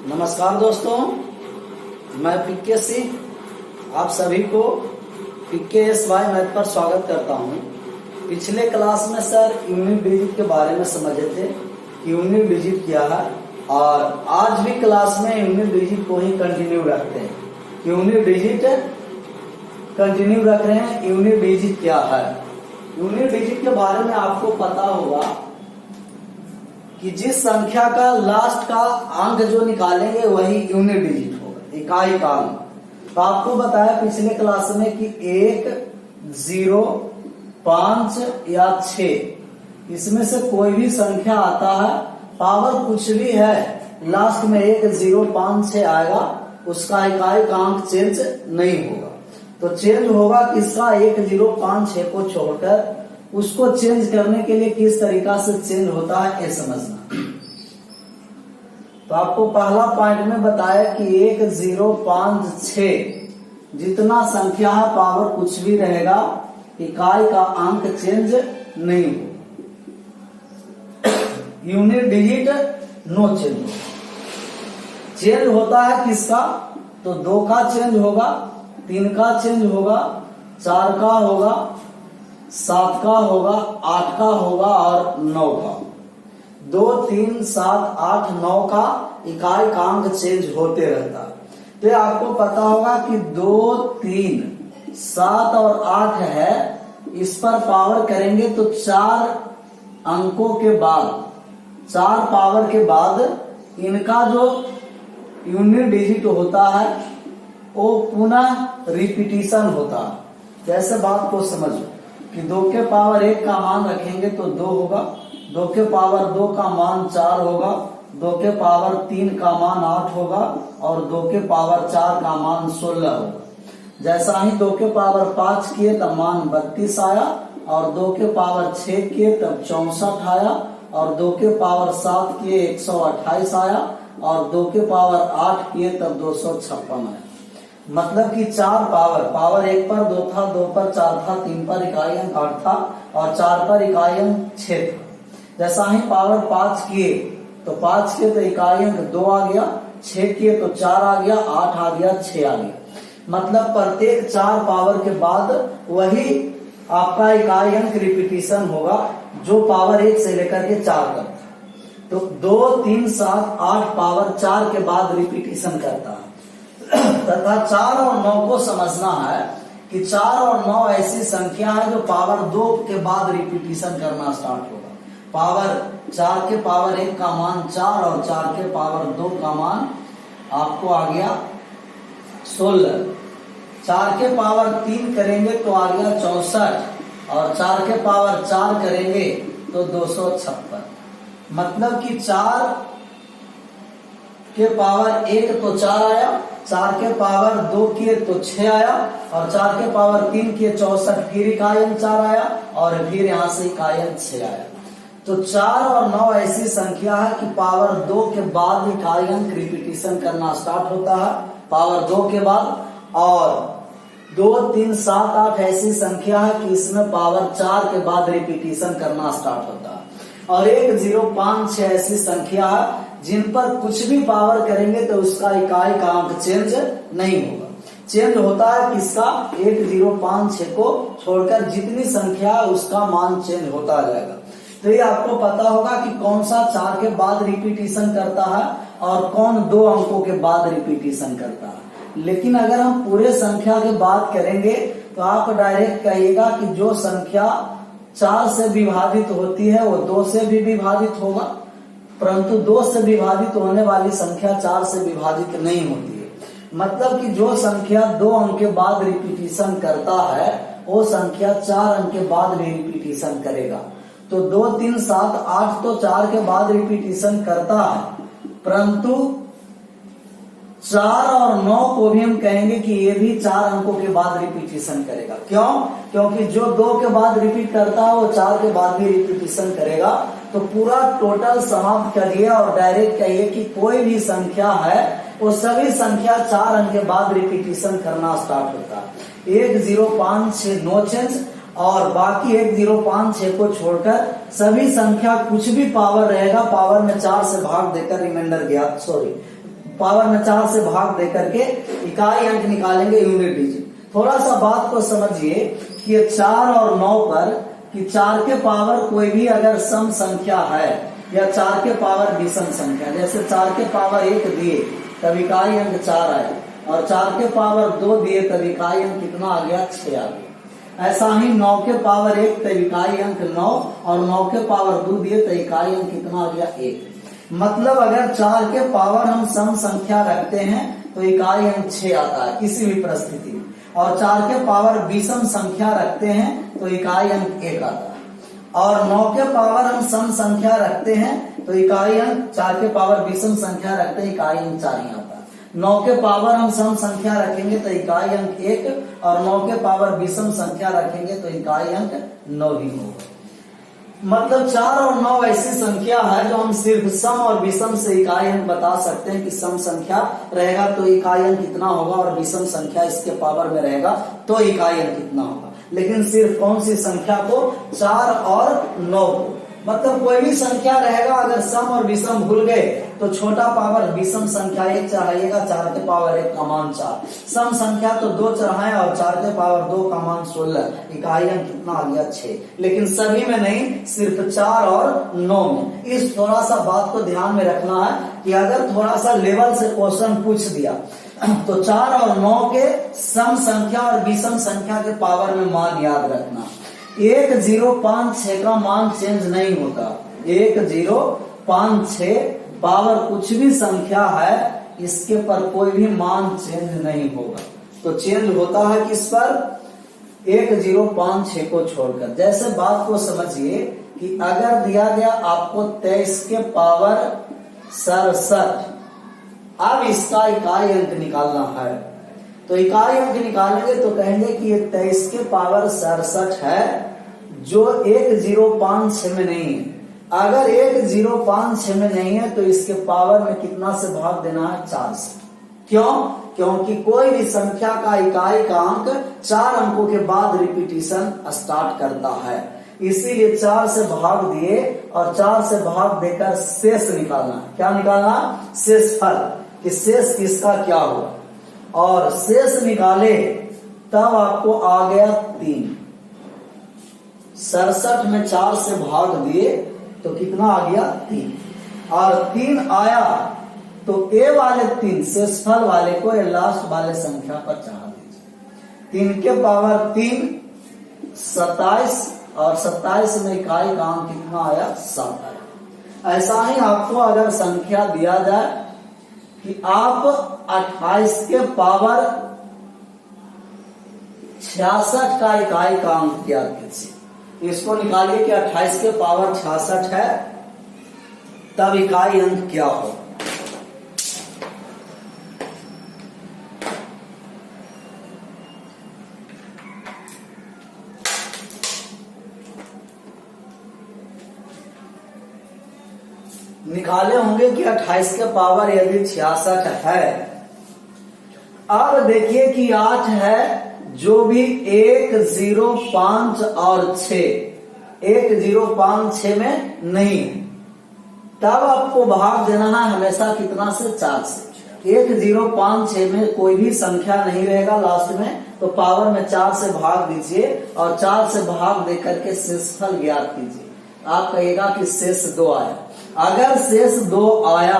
नमस्कार दोस्तों, मैं पीके सिंह आप सभी को PKSY मैथ पर स्वागत करता हूं। पिछले क्लास में सर यूनिट डिजिट के बारे में समझे थे कि यूनिट डिजिट क्या है, और आज भी क्लास में यूनिट डिजिट को ही कंटिन्यू रखते हैं। यूनिट डिजिट कंटिन्यू रख रहे हैं। यूनिट डिजिट क्या है? यूनिट डिजिट के बारे में आपको पता होगा कि जिस संख्या का लास्ट का अंक जो निकालेंगे वही यूनिट डिजिट होगा, इकाई का अंक। तो आपको बताया पिछले क्लास में कि 1, 0, 5 या 6 इसमें से कोई भी संख्या आता है, पावर कुछ भी है, लास्ट में 1, 0, 5, 6 आएगा, उसका इकाई का अंक चेंज नहीं होगा। तो चेंज होगा किसका? 1, 0, 5, 6 को छोड़कर। उसको चेंज करने के लिए किस तरीका से चेंज होता है ये समझना। तो आपको पहला पॉइंट में बताया कि 1, 0, 5, 6 जितना संख्या है पावर कुछ भी रहेगा, इकाई का अंक चेंज नहीं होगा। Unit digit no change. Change होता है किसका? तो 2 का चेंज होगा, 3 का चेंज होगा, 4 का होगा, 7 का होगा, 8 का होगा और 9 का। 2, 3, 7, 8, 9 का इकाई का अंक चेंज होते रहता है। तो आपको पता होगा कि 2, 3, 7 और 8 है, इस पर पावर करेंगे तो 4 अंकों के बाद, 4 पावर के बाद इनका जो यूनिट डिजिट होता है वो पुनः रिपीटिशन होता है। जैसे बात को समझो कि 2 के पावर 1 का मान रखेंगे तो 2 होगा, 2 के पावर 2 का मान 4 होगा, 2 के पावर 3 का मान 8 होगा और 2 के पावर 4 का मान 16 होगा। जैसा ही 2 के पावर 5 किए तब मान 32 आया, और 2 के पावर 6 किए तब 64 आया, और 2 के पावर 7 किए 128 आया, और 2 के पावर 8 किए तब 256 आया। मतलब कि 4 पावर 1 पर 2 था, 2 पर 4 था, 3 पर इकाई अंक 8 था और 4 पर इकाई अंक 6 था। जैसा ही पावर 5 किए तो 5 किए तो इकाई अंक 2 आ गया, 6 किए तो 4 आ गया, 8 आ गया, 6 आ गया। मतलब प्रत्येक 4 पावर के बाद वही आपका इकाई अंक रिपीटिशन होगा जो पावर 1 से लेकर के 4 तक था। तो 2, 3, 7, 8 पावर 4 के बाद रिपीटिशन करता है। तथा 4 और 9 को समझना है कि 4 और 9 ऐसी संख्या है जो पावर 2 के बाद रिपीटिशन करना स्टार्ट होगा। पावर 4 के पावर 1 का मान 4 और 4 के पावर 2 का मान आपको आ गया 16। 4 के पावर 3 करेंगे तो आ गया 64, और 4 के पावर 4 करेंगे तो 256। मतलब कि 4 के पावर 1 तो 4 आया, 4 के पावर 2 किए तो 6 आया, और 4 के पावर 3 किए 64, फिर इकाई अंक 4 आया, और फिर यहाँ से इकाई अंक 6 आया। तो 4 और 9 ऐसी संख्या है कि पावर 2 के बाद इकाई अंक रिपीटिशन करना स्टार्ट होता है, पावर 2 के बाद। और 2, 3, 7, 8 ऐसी संख्या है कि इसमें पावर 4 के बाद रिपीटिशन करना स्टार्ट होता है। और 1, 0, 5, 6 ऐसी संख्या है जिन पर कुछ भी पावर करेंगे तो उसका इकाई का अंक चेंज नहीं होगा। चेंज होता है किसका? 1, 0, 5, 6 को छोड़कर जितनी संख्या है उसका मान चेंज होता जाएगा। तो ये आपको पता होगा कि कौन सा 4 के बाद रिपीटिशन करता है और कौन 2 अंकों के बाद रिपीटिशन करता है। लेकिन अगर हम पूरे संख्या की बात करेंगे तो आप डायरेक्ट कहिएगा कि जो संख्या 4 से विभाजित होती है वो 2 से भी विभाजित होगा, परंतु 2 से विभाजित होने वाली संख्या 4 से विभाजित नहीं होती है। मतलब कि जो संख्या 2 अंक के बाद रिपीटिशन करता है वो संख्या 4 अंक के बाद भी रिपीटिशन करेगा। तो 2, 3, 7, 8 तो 4 के बाद रिपीटिशन करता है, परंतु 4 और 9 को भी हम कहेंगे कि ये भी 4 अंकों के बाद रिपीटिशन करेगा। क्यों? क्योंकि जो 2 के बाद रिपीट करता है वो 4 के बाद भी रिपीटिशन करेगा। तो पूरा टोटल समाप्त करिए और डायरेक्ट कहिए कि कोई भी संख्या है वो सभी संख्या 4 अंक के बाद रिपीटिशन करना स्टार्ट होता है। 1, 0, 5, 6 नो चेंज, और बाकी 1, 0, 5, 6 को छोड़कर सभी संख्या कुछ भी पावर रहेगा, पावर में 4 से भाग देकर रिमाइंडर गया, पावर में 4 से भाग दे करके इकाई अंक निकालेंगे, यूनिट डिजिट। थोड़ा सा बात को समझिए कि 4 और 9 पर कि 4 के पावर कोई भी अगर सम संख्या है या 4 के पावर विषम संख्या, जैसे 4 के पावर 1 दिए तब इकाई अंक 4 आए और 4 के पावर 2 दिए तब इकाई अंक कितना आ गया, 6 आ गया। ऐसा ही 9 के पावर 1 तब इकाई अंक 9 और 9 के पावर 2 दिए तो इकाई अंक कितना आ गया, 1। मतलब अगर 4 के पावर हम सम संख्या रखते हैं तो इकाई अंक 6 आता है किसी भी परिस्थिति में, और 4 के पावर विषम संख्या रखते हैं तो इकाई अंक 1 आता है, और 9 के पावर हम सम संख्या रखते हैं तो इकाई अंक 4 के पावर विषम संख्या रखते हैं, इकाई अंक 4 ही आता है। 9 के पावर हम सम संख्या रखेंगे तो इकाई अंक 1 और 9 के पावर विषम संख्या रखेंगे तो इकाई अंक 9 ही होगा। मतलब 4 और 9 ऐसी संख्या है जो हम सिर्फ सम और विषम से इकाई अंक बता सकते हैं कि सम संख्या रहेगा तो इकाई अंक कितना होगा और विषम संख्या इसके पावर में रहेगा तो इकाई अंक कितना होगा। लेकिन सिर्फ कौन सी संख्या को, 4 और 9 को। मतलब कोई भी संख्या रहेगा अगर सम और विषम भूल गए तो छोटा पावर विषम संख्या 1 चढ़ाइएगा, 4 के पावर 1 का मान 4, सम संख्या तो 2 चढ़ाए और 4 के पावर 2 का मान 16, इकाई अंक कितना आ गया, 6। लेकिन सभी में नहीं, सिर्फ 4 और 9 में। इस थोड़ा सा बात को ध्यान में रखना है कि अगर थोड़ा सा लेवल से क्वेश्चन पूछ दिया तो 4 और 9 के सम संख्या और विषम संख्या के पावर में मान याद रखना। 1056 का मान चेंज नहीं होता, 1056 पावर कुछ भी संख्या है इसके पर कोई भी मान चेंज नहीं होगा, तो चेंज होता है किस पर, 1056 को छोड़कर। जैसे बात को समझिए कि अगर दिया गया आपको 23 के पावर 67, अब इसका इकाई अंक निकालना है तो इकाई अंक निकालेंगे तो कहेंगे कि ये 23 के पावर 67 है जो 1056 में नहीं है। अगर 1056 में नहीं है तो इसके पावर में कितना से भाग देना है, 4 से। क्यों? क्योंकि कोई भी संख्या का इकाई का अंक 4 अंकों के बाद रिपीटिशन स्टार्ट करता है, इसीलिए 4 से भाग दिए और 4 से भाग देकर शेष निकालना। क्या निकालना? शेषफल, कि शेष किसका क्या हुआ, और शेष निकाले तब आपको आ गया 3। 67 में 4 से भाग दिए तो कितना आ गया, 3, और 3 आया तो ए वाले 3 शेषफल वाले को ये लास्ट वाले संख्या पर चढ़ा दीजिए। 3 के पावर 3 27 और 27 में इकाई का अंक कितना आया, 7 आया। ऐसा ही आपको अगर संख्या दिया जाए कि आप 28 के पावर 66 का इकाई का अंक ज्ञात कीजिए, इसको निकालिए कि 28 के पावर 66 है तब इकाई अंक क्या हो। निकाले होंगे कि 28 के पावर यदि 66 है। अब देखिए कि 8 है जो भी 1, 0, 5 और 6, 1, 0, 5, 6 में नहीं है, तब आपको भाग देना है हमेशा कितना से, 4 से। 1, 0, 5, 6 में कोई भी संख्या नहीं रहेगा लास्ट में, तो पावर में 4 से भाग दीजिए और 4 से भाग देकर के शेषफल ज्ञात कीजिए। आप कहिएगा कि शेष 2 आया। अगर शेष 2 आया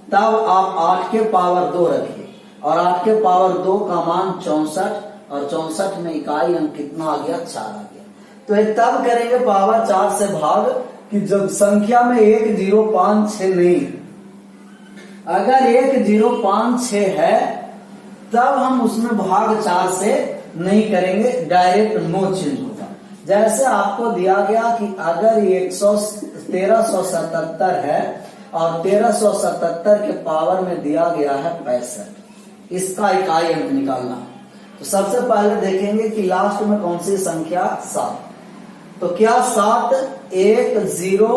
तब आप 8 के पावर 2 रखिए और 8 के पावर 2 का मान 64 और 64 में इकाई अंक कितना आ गया, 4 आ गया। तो ये तब करेंगे पावर 4 से भाग कि जब संख्या में 1, 0, 5, 6 नहीं है। अगर 1, 0, 5, 6 है तब हम उसमें भाग 4 से नहीं करेंगे, डायरेक्ट नो चेंज होगा। जैसे आपको दिया गया कि अगर 1377 है और 1377 के पावर में दिया गया है 65, इसका इकाई अंक निकालना है। तो सबसे पहले देखेंगे कि लास्ट में कौन सी संख्या, 7। तो क्या 7, 1, 0,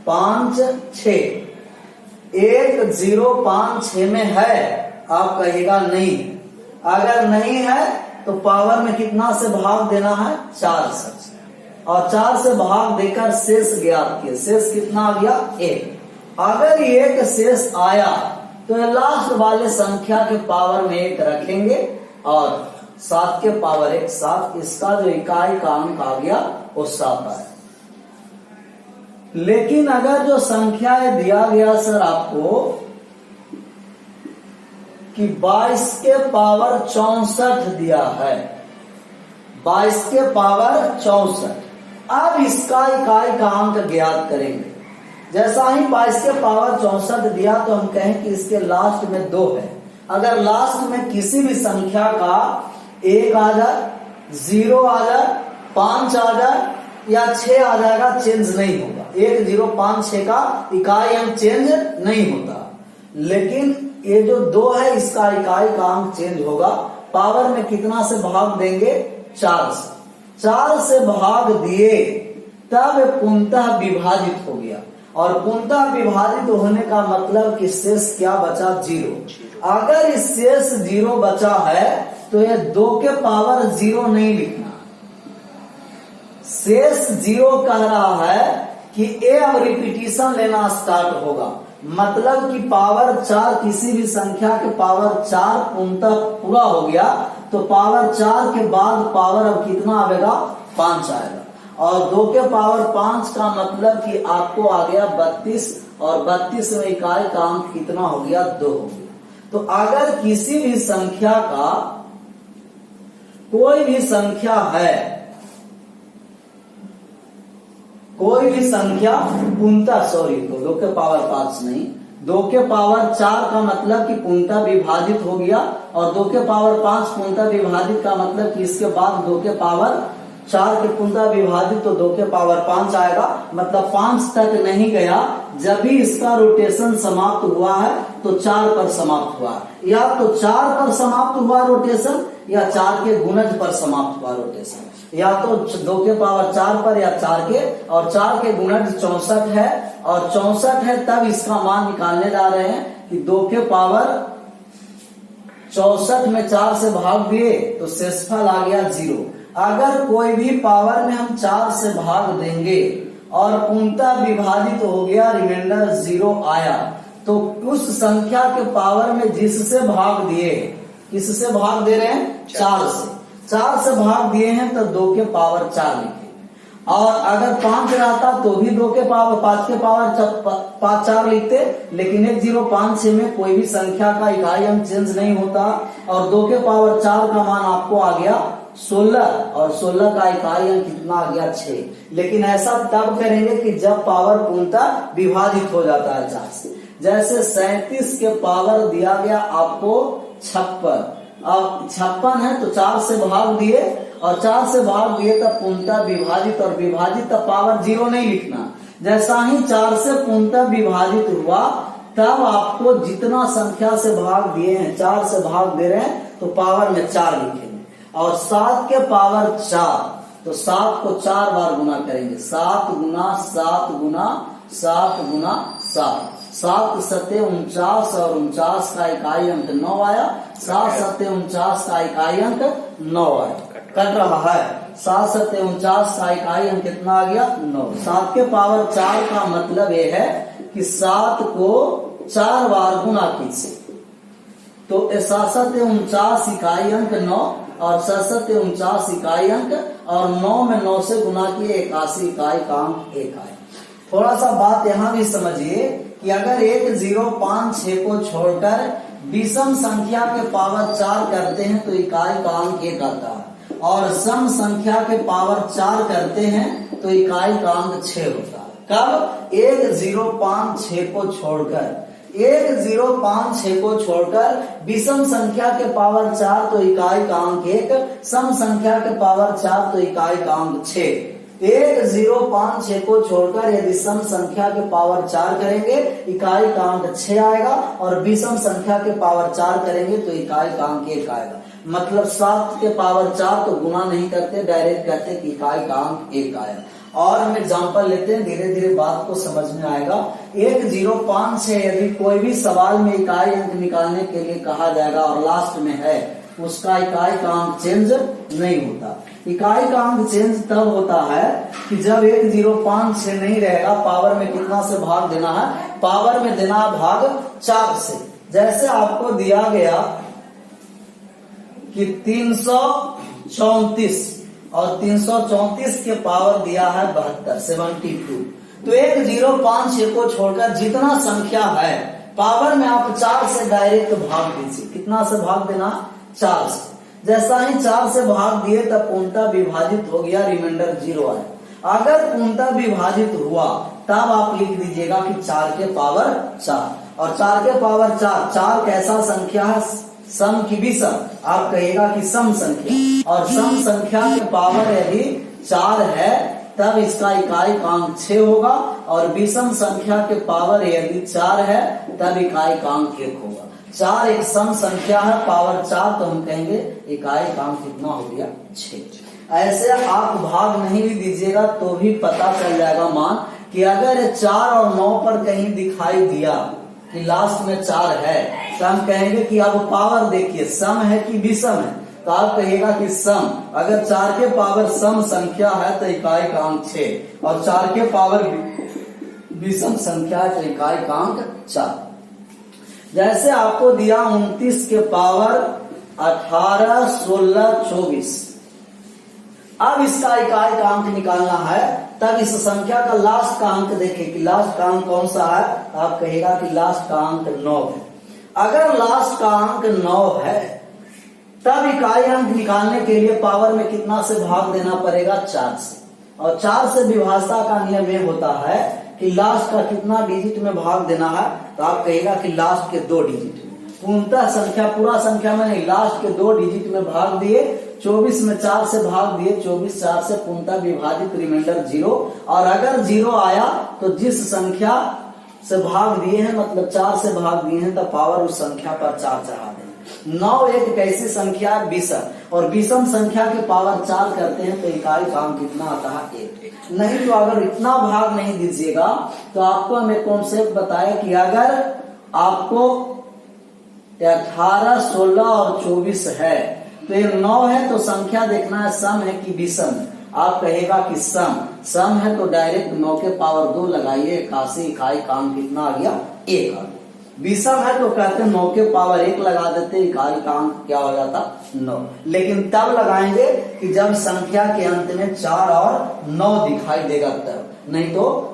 5, 6, 1, 0, 5, 6 में है? आप कहिएगा नहीं। अगर नहीं है तो पावर में कितना से भाग देना है, 4 से, और 4 से भाग देकर शेष ज्ञात किए। शेष कितना आ गया, 1। अगर 1 शेष आया तो ये लास्ट वाले संख्या के पावर में 1 रखेंगे और 7 के पावर 1 7, इसका जो इकाई का अंक आ गया वो 7 आया। लेकिन अगर जो संख्या दिया गया सर आपको कि 22 के पावर 64 दिया है, 22 के पावर 64, अब इसका इकाई का अंक ज्ञात करेंगे। जैसा ही 22 के पावर 64 दिया तो हम कहें कि इसके लास्ट में 2 है। अगर लास्ट में किसी भी संख्या का 1 आ जाए, 0 आ जाए, 5 आ जाए या 6 आ जाएगा, चेंज नहीं होगा। 1 0 5 6 का इकाई अंक चेंज नहीं होता। लेकिन ये जो 2 है इसका इकाई का अंक चेंज होगा। पावर में कितना से भाग देंगे? 4 से। 4 से भाग दिए तब पूर्णतः विभाजित हो गया, और पूर्णतः विभाजित होने का मतलब कि शेष क्या बचा? 0। अगर इस शेष 0 बचा है तो ये 2 के पावर 0 नहीं लिखना। शेष 0 कह रहा है कि ए अब रिपीटिशन लेना स्टार्ट होगा। मतलब कि पावर 4 किसी भी संख्या के पावर 4 पूर्णतः पूरा हो गया तो पावर 4 के बाद पावर अब कितना आएगा? 5 आएगा। और 2 के पावर 5 का मतलब कि आपको आ गया 32, और 32 में इकाई का अंक कितना हो गया? 2 हो गया। तो अगर किसी भी संख्या का कोई भी संख्या है, कोई भी संख्या पूर्णतः तो 2 के पावर 5 नहीं, 2 के पावर 4 का मतलब कि पूर्णतः विभाजित हो गया, और 2 के पावर 5 पूर्णतः विभाजित का मतलब कि इसके बाद 2 के पावर 4 के पूर्णतः विभाजित तो 2 के पावर 5 आएगा। मतलब 5 तक नहीं गया, जब भी इसका रोटेशन समाप्त हुआ है तो 4 पर समाप्त हुआ, या तो 4 पर समाप्त हुआ रोटेशन, या 4 के गुणज पर समाप्त हुआ रोटेशन, या तो 2 के पावर 4 पर या 4 के, और 4 के गुणज 64 है, और 64 है तब इसका मान निकालने जा रहे हैं कि 2 के पावर 64 में 4 से भाग दिए तो शेषफल आ गया 0। अगर कोई भी पावर में हम 4 से भाग देंगे और पूर्णतः विभाजित हो गया, रिमाइंडर 0 आया, तो उस संख्या के पावर में जिससे भाग दिए, किससे भाग दे रहे हैं? 4 से। 4 से भाग दिए हैं तो 2 के पावर 4 लिखे, और अगर 5 रहता तो भी 2 के पावर 5 के पावर 4 लिखते। लेकिन 1 0 5 6 में कोई भी संख्या का इकाई अंक चेंज नहीं होता, और 2 के पावर 4 का मान आपको आ गया 16, और 16 का इकाई अंक कितना आ गया? 6। लेकिन ऐसा तब करेंगे कि जब पावर पूर्णतः विभाजित हो जाता है 4 से। जैसे 37 के पावर दिया गया आपको 56, अब 56 है तो 4 से भाग दिए, और 4 से भाग दिए तब पूर्णतः विभाजित, और विभाजित तब पावर 0 नहीं लिखना। जैसा ही 4 से पूर्णतः विभाजित हुआ तब आपको जितना संख्या से भाग दिए हैं, 4 से भाग दे रहे हैं तो पावर में 4 लिखेंगे। और 7 के पावर 4, तो 7 को 4 बार गुना करेंगे। 7 गुना 7 गुना 7 गुना 7, 7 सत्ते 49, और 49 का इकाई अंक 9 आया। 7 सत्ते 49 का इकाई अंक 9 आया। कट रहा है। 7 सत्ते 49 का इकाई अंक कितना आ गया? 9। 7 के पावर 4 का मतलब ये है कि 7 को 4 बार गुना कीजिए, तो 7 सत्ते 49 इकाई अंक 9, और 7 सत्ते 49 इकाई अंक, और 9 में 9 से गुना किए 81 इकाई का अंक 1 आए। थोड़ा सा बात यहाँ भी समझिए कि अगर 1 0 5 6 को छोड़कर विषम संख्या के पावर 4 करते हैं तो इकाई का अंक 1 आता है, और सम संख्या के पावर 4 करते हैं तो इकाई का अंक 6 होता है। कब? 1 0 5 6 को छोड़कर, 1 0 5 6 को छोड़कर विषम संख्या के पावर 4 तो इकाई का अंक 1, सम संख्या के पावर 4 तो इकाई का अंक 6। 1 0 5 6 को छोड़कर यदि सम संख्या के पावर 4 करेंगे इकाई का अंक 6 आएगा, और विषम संख्या के पावर 4 करेंगे तो इकाई का अंक 1 आएगा। मतलब 7 के पावर 4 तो गुना नहीं करते, डायरेक्ट करते कि इकाई का अंक 1 आया। और हम एग्जांपल लेते हैं, धीरे धीरे बात को समझ में आएगा। 1 0 5 6 यदि कोई भी सवाल में इकाई अंक निकालने के लिए कहा जाएगा और लास्ट में है, उसका इकाई का अंक चेंज नहीं होता। इकाई का अंक चेंज तब होता है कि जब 1 0 5 6 नहीं रहेगा, पावर में कितना से भाग देना है? पावर में देना भाग 4 से। जैसे आपको दिया गया कि 334 और 334 के पावर दिया है 72 72। तो 1 0 5 6 को छोड़कर जितना संख्या है पावर में आप 4 से डायरेक्ट भाग दीजिए। कितना से भाग देना? 4 से। जैसा ही 4 से भाग दिए तब पूर्णतः विभाजित हो गया, रिमाइंडर 0 आया। अगर पूर्णतः विभाजित हुआ तब आप लिख दीजिएगा कि 4 के पावर 4। और 4 के पावर 4, 4 कैसा संख्या है? सम की विषम। आप कहिएगा कि सम संख्या, और सम संख्या के पावर यदि 4 है तब इसका इकाई कांक 6 होगा, और विषम संख्या के पावर यदि 4 है तब इकाई कांक 1 होगा। 4 एक सम संख्या है, पावर 4, तो हम कहेंगे इकाई कांक कितना हो गया? 6। ऐसे आप भाग नहीं भी दीजिएगा तो भी पता चल जाएगा मान कि अगर 4 और 9 पर कहीं दिखाई दिया कि लास्ट में 4 है तो हम कहेंगे कि अब पावर देखिए सम है कि विषम है, तो आप कहिएगा कि सम। अगर 4 के पावर सम संख्या है तो इकाई कांक 6, और 4 के पावर विषम संख्या है तो इकाई कांक 4। जैसे आपको दिया 29 के पावर 18 16 24। अब इसका इकाई का अंक निकालना है, तब इस संख्या का लास्ट का अंक देखें कि लास्ट का अंक कौन सा है। आप कहेगा कि लास्ट का अंक 9 है। अगर लास्ट का अंक 9 है तब इकाई अंक निकालने के लिए पावर में कितना से भाग देना पड़ेगा? 4 से। और 4 से विभाजता का नियम ये होता है कि लास्ट का कितना डिजिट में भाग देना है, तो आप कहेगा कि लास्ट के 2 डिजिट में। पूर्णतः संख्या पूरा संख्या में नहीं, लास्ट के 2 डिजिट में भाग दिए। 24 में 4 से भाग दिए, 24 4 से पूर्णतः विभाजित, रिमाइंडर 0। और अगर 0 आया तो जिस संख्या से भाग दिए हैं मतलब 4 से भाग दिए हैं तो पावर उस संख्या पर 4 चढ़ा दें। 9 एक कैसी संख्या? विषम, और विषम संख्या के पावर 4 करते हैं तो इकाई कांक कितना आता है? 1। नहीं तो अगर इतना भाग नहीं दीजिएगा तो आपको हमें कॉन्सेप्ट बताया कि अगर आपको 18 16 और 24 है तो ये 9 है तो संख्या देखना है सम है कि विषम। आप कहेगा कि सम। सम है तो डायरेक्ट 9 के पावर 2 लगाइए, 81, इकाई कांक कितना आ गया? 1 आ गया। विषम है तो कहते हैं 9 के पावर 1 लगा देते, इकाई कांक क्या हो जाता? 9। लेकिन तब लगाएंगे कि जब संख्या के अंत में 4 और 9 दिखाई देगा तब, नहीं तो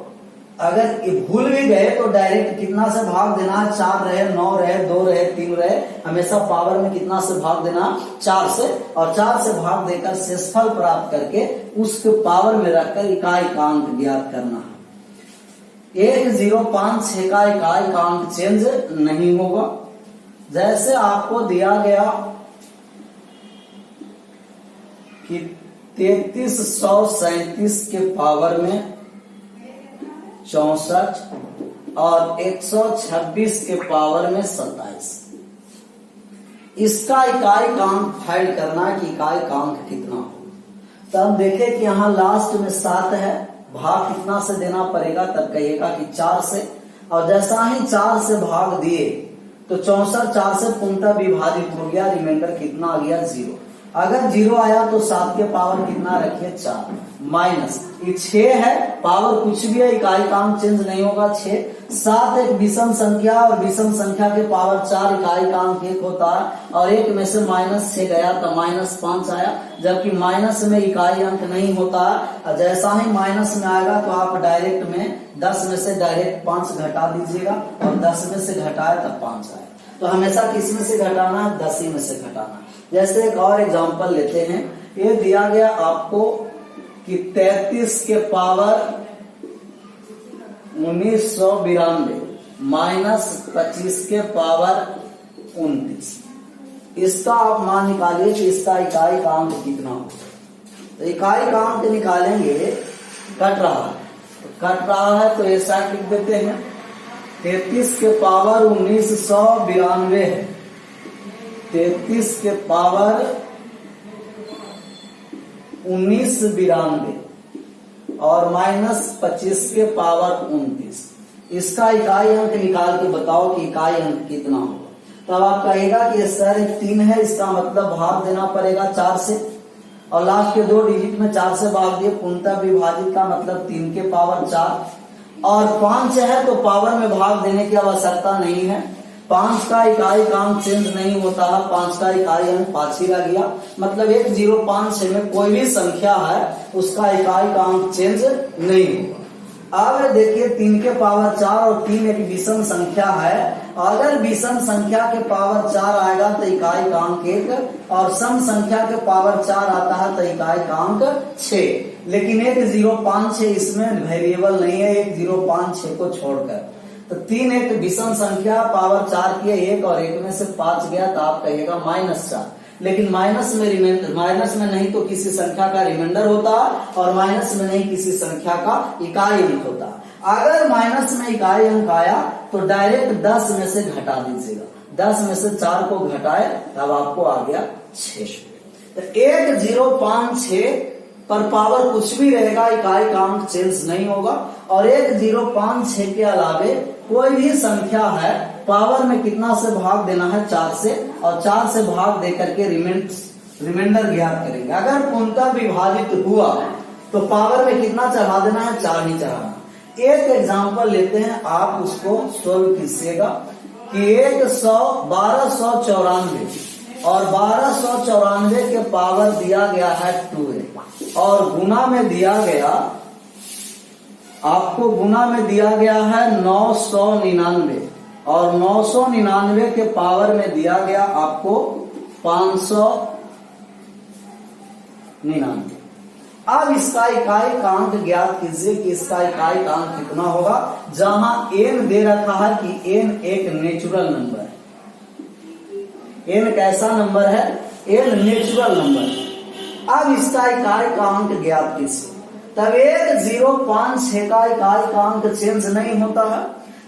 अगर ये भूल भी गए तो डायरेक्ट कितना से भाग देना है? 4 रहे, 9 रहे, 2 रहे, 3 रहे, हमेशा पावर में कितना से भाग देना? 4 से। और 4 से भाग देकर शेषफल प्राप्त करके उसके पावर में रखकर इकाई कांक ज्ञात करना है। 1 0 5 6 का इकाई कांक चेंज नहीं होगा। जैसे आपको दिया गया कि 3337 के पावर में 64 और 126 के पावर में 27। इसका इकाई कांक फाइंड करना है कि इकाई कांक कितना हो। तब देखें कि यहाँ लास्ट में 7 है, भाग कितना से देना पड़ेगा? तब कहिएगा कि 4 से। और जैसा ही 4 से भाग दिए तो 64 4 से पूर्णतः विभाजित हो गया, रिमाइंडर कितना आ गया? 0। अगर 0 आया तो 7 के पावर कितना रखिए? 4 माइनस ये 6 है, पावर कुछ भी है, इकाई कांक चेंज नहीं होगा 6। 7 एक विषम संख्या, और विषम संख्या के पावर 4, इकाई कांक 1 होता है। और 1 में से -6 गया तो -5 आया, जबकि माइनस में इकाई अंक नहीं होता है। जैसा ही माइनस में आएगा तो आप डायरेक्ट में 10 में से डायरेक्ट 5 घटा दीजिएगा, और 10 में से घटाए तब 5 आए। तो हमेशा किस में से घटाना है? 10 ही में से घटाना। जैसे एक और एग्जांपल लेते हैं। ये दिया गया आपको कि 33 के पावर 1992 माइनस 25 के पावर 29। इसका आप मान निकालिए कि इसका इकाई कांक कितना हो। तो इकाई कांक निकालेंगे, कट रहा है तो कट रहा है तो ऐसा लिख देते हैं। 33 के पावर 1992 है, 33 के पावर 1992 और माइनस 25 के पावर 29। इसका इकाई अंक निकाल के बताओ कि इकाई अंक कितना होगा। तब आप कहेगा कि सर 3 है, इसका मतलब भाग देना पड़ेगा 4 से, और लास्ट के 2 डिजिट में 4 से भाग दिए, पूर्णतः विभाजित का मतलब 3 के पावर 4। और 5 है तो पावर में भाग देने की आवश्यकता नहीं है, 5 का इकाई अंक चेंज नहीं होता है, 5 का इकाई अंक 5 ही रह गया। मतलब 1056 में कोई भी संख्या है उसका इकाई का अंक चेंज नहीं होगा। अब देखिए 3 के पावर 4 और 3 एक विषम संख्या है। अगर विषम संख्या के पावर 4 आएगा तो इकाई का अंक 1 और सम संख्या के पावर 4 आता है तो इकाई का अंक 6। लेकिन 1056 इसमें वेरिएबल नहीं है 1056 को छोड़कर। तो 3 एक विषम संख्या पावर 4 की है 1 और 1 में से 5 गया तो आप कहिएगा -4। लेकिन माइनस में नहीं तो किसी संख्या का रिमाइंडर होता और माइनस में नहीं किसी संख्या का इकाई अंक होता। अगर माइनस में इकाई अंक आया तो डायरेक्ट 10 में से घटा दीजिएगा। 10 में से 4 को घटाए तब आपको आ गया 6। तो 1056 पर पावर कुछ भी रहेगा इकाई का अंक चेंज नहीं होगा। और 1056 के अलावे कोई भी संख्या है पावर में कितना से भाग देना है 4 से, और 4 से भाग दे करके रिमाइंडर ज्ञात करेंगे। अगर पूर्णतः विभाजित हुआ तो पावर में कितना चढ़ा देना है 4 ही चढ़ाना। एक एग्जांपल लेते हैं, आप उसको सोल्व कीजिएगा कि 1294 और 1294 के पावर दिया गया है 2a और गुना में दिया गया आपको गुना में दिया गया है 999 और 999 के पावर में दिया गया आपको 599। अब इसका इकाई का अंक ज्ञात कीजिए कि इसका इकाई का अंक कितना होगा। जहां n दे रखा है कि n एक नेचुरल नंबर है। n कैसा नंबर है? n नेचुरल नंबर है। अब इसका इकाई का अंक ज्ञात कीजिए। तब 1056 का इकाई का अंक चेंज नहीं होता है,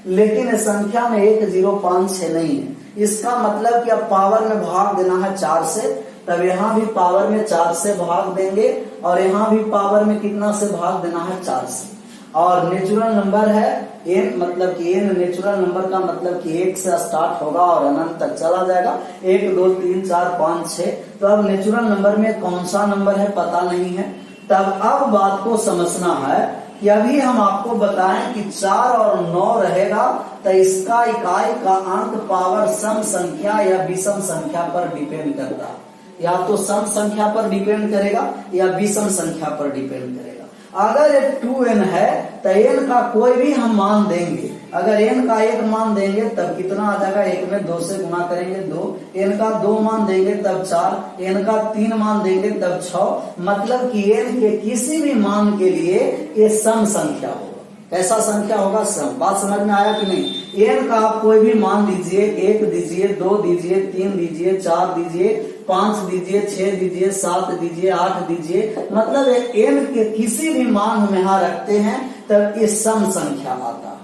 लेकिन संख्या में 1056 नहीं है। इसका मतलब कि अब पावर में भाग देना है 4 से, तब यहाँ भी पावर में 4 से भाग देंगे और यहाँ भी पावर में कितना से भाग देना है 4 से। और नेचुरल नंबर है n, मतलब कि n नेचुरल नंबर का मतलब कि 1 से स्टार्ट होगा और अनंत तक चला जाएगा। 1 2 3 4 5 6। तो अब नेचुरल नंबर में कौन सा नंबर है पता नहीं है। तब अब बात को समझना है कि अभी हम आपको बताएं कि 4 और 9 रहेगा तो इसका इकाई का अंक पावर सम संख्या या विषम संख्या पर डिपेंड करता है। या तो सम संख्या पर डिपेंड करेगा या विषम संख्या पर डिपेंड करेगा। अगर ये 2n है तो n का कोई भी हम मान देंगे। अगर n का 1 मान देंगे तब कितना आ जाएगा? 1 में 2 से गुना करेंगे 2। n का 2 मान देंगे तब 4। n का 3 मान देंगे तब 6। मतलब कि n के किसी भी मान के लिए ये सम संख्या होगा। कैसा संख्या होगा? सम। बात समझ में आया कि नहीं? n का आप कोई भी मान दीजिए, 1 दीजिए, 2 दीजिए, 3 दीजिए, 4 दीजिए, 5 दीजिए, 6 दीजिए, 7 दीजिए, 8 दीजिए। मतलब n के किसी भी मान हम यहाँ रखते हैं तब ये सम संख्या आता है।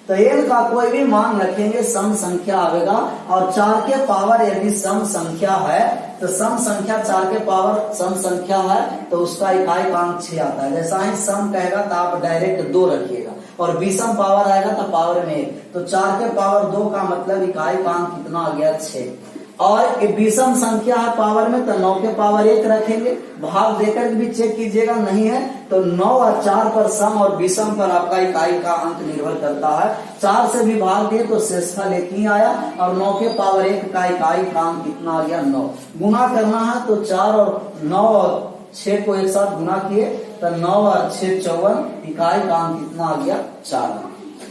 तो n का कोई भी मान रखेंगे सम संख्या आएगा। और 4 के पावर यदि सम संख्या है तो सम संख्या 4 के पावर सम संख्या है तो उसका इकाई का अंक 6 आता है। जैसा ही सम कहेगा तो आप डायरेक्ट 2 रखिएगा और विषम पावर आएगा तो पावर में 1। तो 4 के पावर 2 का मतलब इकाई का अंक कितना आ गया? 6। और विषम संख्या है पावर में तो 9 के पावर 1 रखेंगे। भाग देकर भी चेक कीजिएगा, नहीं है तो 9 और 4 पर सम और विषम पर आपका इकाई का अंक निर्भर करता है। 4 से भी भाग दिए तो शेषफल 1 ही आया और 9 के पावर 1 का इकाई का अंक कितना आ गया? 9। गुना करना है तो 4 और 9 और 6 को एक साथ गुना किए तो 9 और 6 54, इकाई का अंक कितना आ गया? 4।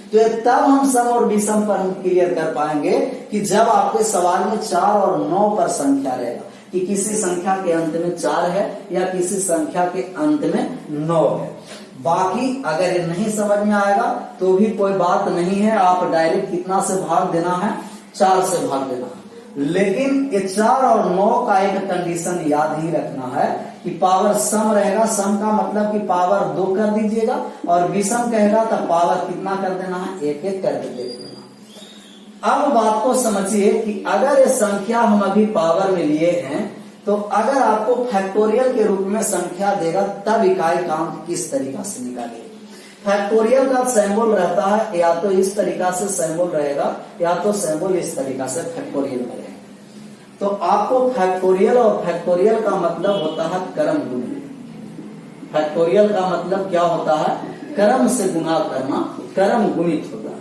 तो तब हम सम और विषम पर हम क्लियर कर पाएंगे कि जब आपके सवाल में 4 और 9 पर संख्या रहेगा कि किसी संख्या के अंत में 4 है या किसी संख्या के अंत में 9 है। बाकी अगर ये नहीं समझ में आएगा तो भी कोई बात नहीं है, आप डायरेक्ट कितना से भाग देना है? 4 से भाग देना है। लेकिन ये 4 और 9 का एक कंडीशन याद ही रखना है कि पावर सम रहेगा। सम का मतलब कि पावर 2 कर दीजिएगा और विषम कहेगा तो पावर कितना कर देना है? 1 करके दे देना। अब बात को समझिए कि अगर ये संख्या हम अभी पावर में लिए हैं तो अगर आपको फैक्टोरियल के रूप में संख्या देगा तब इकाई का अंक किस तरीका से निकालिए। फैक्टोरियल का सिंबल रहता है या तो इस तरीका से सिंबल रहेगा या तो सिंबल इस तरीका से फैक्टोरियल में रहेगा। तो आपको फैक्टोरियल और फैक्टोरियल का मतलब होता है क्रम गुणित। फैक्टोरियल का मतलब क्या होता है? क्रम से गुणा करना, क्रम गुणित होता है।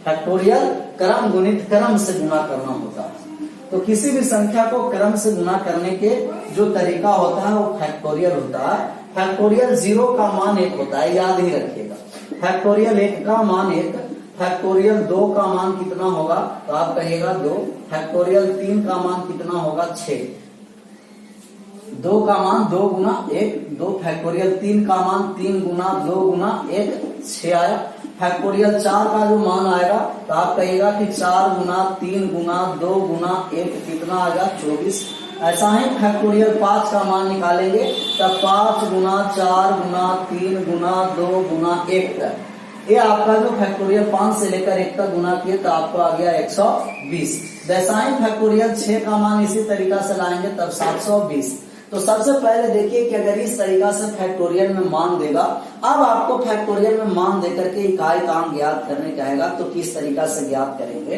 फैक्टोरियल क्रम गुणित क्रम से गुना करना होता है। तो किसी भी संख्या को क्रम से गुना करने के जो तरीका होता है वो फैक्टोरियल होता है। फैक्टोरियल 0 का मान 1 होता है, याद ही रखिएगा। फैक्टोरियल 1 का मान 1, फैक्टोरियल 2 का मान कितना होगा तो आप कहिएगा 2, फैक्टोरियल 3 का मान कितना होगा 6, 2 का मान 2 गुना 1 2, फैक्टोरियल 3 का मान 3 गुना 2 गुना 1 6 आया। फैक्टोरियल 4 का जो मान आएगा तो आप कहिएगा कि 4 गुना 3 गुना 2 गुना 1 कितना आएगा 24। ऐसा ही फैक्टोरियल 5 का मान निकालेंगे तब 5 गुना 4 गुना 3 गुना 2 गुना 1 तक, ये आपका जो फैक्टोरियल 5 से लेकर 1 तक गुना किए तो आपको आ गया 120। वैसा ही फैक्टोरियल 6 का मान इसी तरीका से लाएंगे तब 720। तो सबसे पहले देखिए कि अगर इस तरीका से फैक्टोरियल में मान देगा, अब आपको फैक्टोरियल में मान देकर के इकाई काम ज्ञात करने कहेगा तो किस तरीका से ज्ञात करेंगे।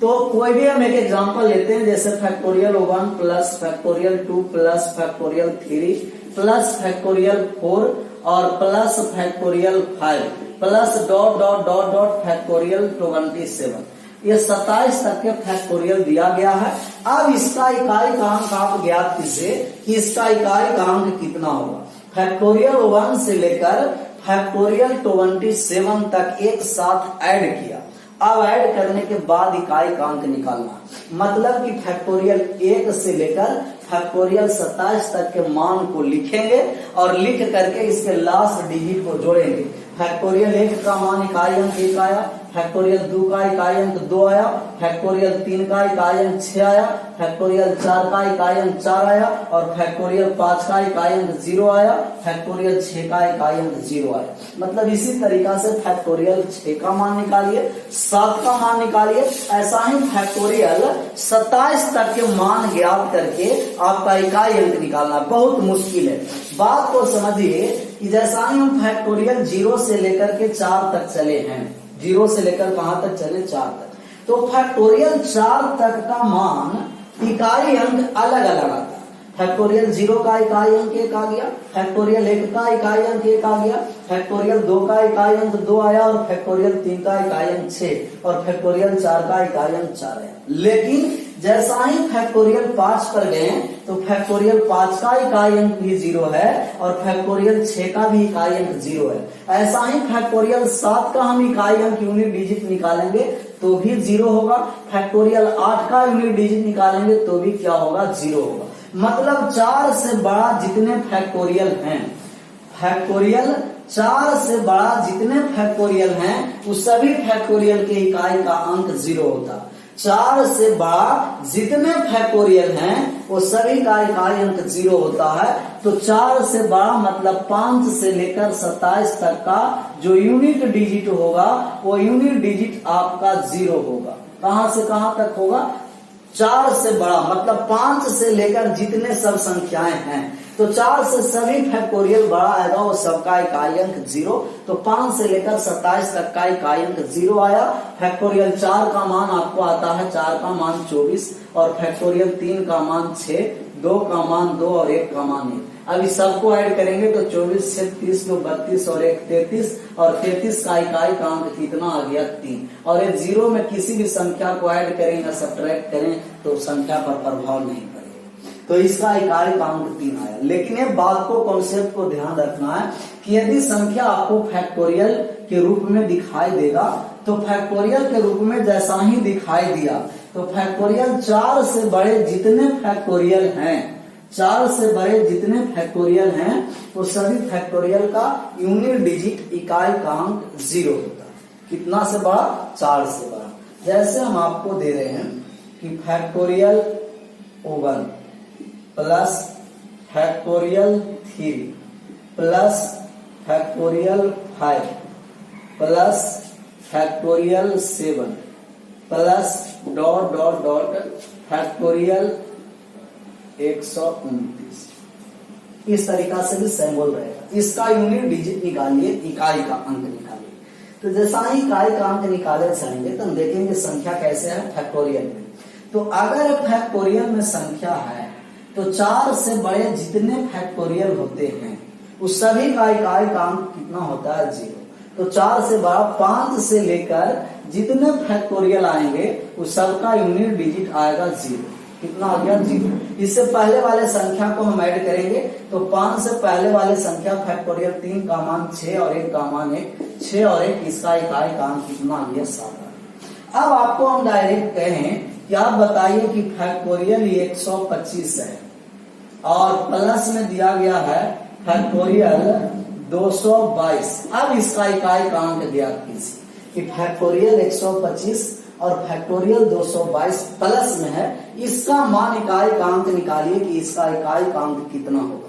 तो कोई भी हम एक एग्जांपल लेते हैं, जैसे factorial 1 plus factorial 2 plus factorial 3 plus factorial 4 और plus factorial 5 plus dot dot dot dot factorial 27। ये 27 तक के फैक्टोरियल दिया गया है। अब इसका इकाई कांक आप ज्ञात कीजिए कि इसका इकाई कांक कितना होगा। फैक्टोरियल 1 से लेकर फैक्टोरियल 27 तक एक साथ ऐड किया, अब ऐड करने के बाद इकाई कांक निकालना, मतलब कि फैक्टोरियल 1 से लेकर फैक्टोरियल 27 तक के मान को लिखेंगे और लिख करके इसके लास्ट डिजिट को जोड़ेंगे। फैक्टोरियल 1 का मान इकाई अंक 1 आया, फैक्टोरियल 2 का इकाई अंक 2 आया, फैक्टोरियल 3 का इकाई अंक 6 आया, फैक्टोरियल 4 का इकाई अंक 4 आया और फैक्टोरियल 5 का इकाई अंक 0 आया, फैक्टोरियल 6 का इकाई अंक 0 आया। मतलब इसी तरीका से फैक्टोरियल 6 का मान निकालिए, 7 का मान निकालिए, ऐसा ही फैक्टोरियल 27 तक के मान ज्ञात करके आपका इकाई अंक निकालना बहुत मुश्किल है। बात को समझिए कि जैसा ही हम फैक्टोरियल 0 से लेकर के 4 तक चले हैं, 0 से लेकर कहां तक चले 4 तक, तो फैक्टोरियल 4 तक का मान इकाई अंक अलग अलग आता है। फैक्टोरियल 0 का इकाई अंक 1 आ गया, फैक्टोरियल 1 का इकाई अंक 1 आ गया, फैक्टोरियल 2 का इकाई अंक 2 आया और फैक्टोरियल 3 का इकाई अंक 6 और फैक्टोरियल 4 का इकाई अंक 4 आया। लेकिन जैसा ही फैक्टोरियल 5 पर गए तो फैक्टोरियल 5 का इकाई अंक भी 0 है और फैक्टोरियल 6 का भी इकाई अंक 0 है। ऐसा ही फैक्टोरियल 7 का हम इकाई अंक यूनिट डिजिट निकालेंगे तो भी 0 होगा, फैक्टोरियल 8 का यूनिट डिजिट निकालेंगे तो भी क्या होगा 0 होगा। मतलब 4 से बड़ा जितने फैक्टोरियल हैं, फैक्टोरियल 4 से बड़ा जितने फैक्टोरियल हैं उस सभी फैक्टोरियल के इकाई का अंक 0 होता है। 4 से बड़ा जितने फैक्टोरियल हैं वो सभी का इकाई अंक 0 होता है। तो 4 से बड़ा मतलब 5 से लेकर 27 तक का जो यूनिट डिजिट होगा वो यूनिट डिजिट आपका 0 होगा। कहां से कहां तक होगा? 4 से बड़ा मतलब 5 से लेकर जितने सब संख्याएं हैं, तो 4 से सभी फैक्टोरियल बड़ा आएगा वो सबका इकाई अंक 0। तो 5 से लेकर 27 तक का इकाई अंक 0 आया। फैक्टोरियल 4 का मान आपको आता है, 4 का मान 24 और फैक्टोरियल 3 का मान 6, 2 का मान 2 और 1 का मान 1। अब इस सबको ऐड करेंगे तो 24 से 30 को 32 और 1 33 और 33 का इकाई का अंक कितना आ गया 3। और एक 0 में किसी भी संख्या को ऐड करें या सब्ट्रैक्ट करें तो संख्या पर प्रभाव नहीं पड़ेगा। तो इसका इकाई का अंक 3 आया। लेकिन ये बात को कॉन्सेप्ट को ध्यान रखना है कि यदि संख्या आपको फैक्टोरियल के रूप में दिखाई देगा तो फैक्टोरियल के रूप में जैसा ही दिखाई दिया तो फैक्टोरियल 4 से बड़े जितने फैक्टोरियल हैं, 4 से बड़े जितने फैक्टोरियल हैं वो सभी फैक्टोरियल का यूनिट डिजिट इकाई का अंक 0 होता है। कितना से बड़ा? 4 से बड़ा। जैसे हम आपको दे रहे हैं कि factorial 1 plus factorial 3 plus factorial 5 plus factorial 7 plus dot dot dot factorial 129। इस तरीका से भी सिंबल रहेगा। इसका यूनिट डिजिट निकालिए, इकाई का अंक निकालिए। तो जैसा ही इकाई का अंक निकाले जाएंगे तो हम देखेंगे संख्या कैसे है फैक्टोरियल में। तो अगर फैक्टोरियल में संख्या है तो 4 से बड़े जितने फैक्टोरियल होते हैं उस सभी का इकाई का अंक कितना होता है 0। तो 4 से बड़ा 5 से लेकर जितने फैक्टोरियल आएंगे उस सबका यूनिट डिजिट आएगा 0। कितना आ गया 0। इससे पहले वाले संख्या को हम ऐड करेंगे तो 5 से पहले वाले संख्या फैक्टोरियल 3 का मान 6 और 1 का मान 1, 6 और 1 इसका इकाई का मान कितना आ गया 7। अब आपको हम डायरेक्ट कहें कि आप बताइए कि फैक्टोरियल 125 है और प्लस में दिया गया है फैक्टोरियल 222। अब इसका इकाई का अंक ज्ञात कीजिए कि फैक्टोरियल 125 और फैक्टोरियल 222 प्लस में है, इसका मान इकाई का अंक निकालिए कि इसका इकाई का अंक कितना होगा।